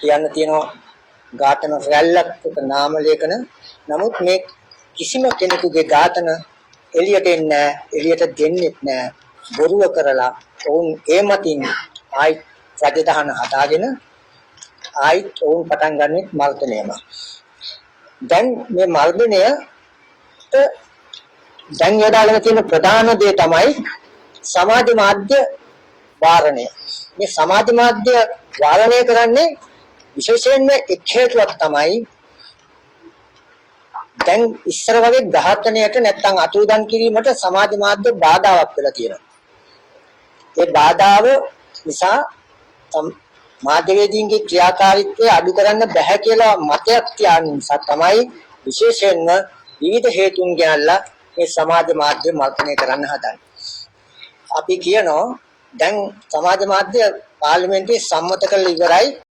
කියන්න තියෙනවා ඝාතන රැල්ලක් නාම ලේඛන. නමුත් මේ කිසිම කෙනෙකුගේ ඝාතන එළියට එන්නේ නැහැ, එළියට දෙන්නේ නැහැ. බොරුව කරලා ඔවුන් ඒ මතින් ආයි රජදහන හදාගෙන ආයි ඔවුන් පටන් ගන්නෙ මර්ධනයම. දැන් මේ මර්ධනය දැන් යොදාගෙන තියෙන ප්‍රධාන දේ තමයි සමාජ මාධ්‍ය වාරණය. මේ සමාජ මාධ්‍ය වාරණය කරන්නේ විශේෂයෙන්ම එක් හේතුවක් තමයි දැන් ඉස්සර වගේ ඝාතනයට නැත්නම් අතුරුදන් කිරීමට සමාජ මාධ්‍ය බාධාවක් වෙලා තියෙනවා. ඒ බාධාව නිසා මාධ්‍යවේදීන්ගේ ක්‍රියාකාරීත්වය අඩු කරන්න බැහැ කියලා මතයක් තියන නිසා තමයි විශේෂයෙන්ම විවිධ හේතුන් ගැනලා මේ සමාජ මාධ්‍ය මර්ධනය කරන්න හදන්නේ. අපි කියනවා දැන් සමාජ මාධ්‍ය පාර්ලිමේන්තුවේ සම්මත කරලා ඉවරයි.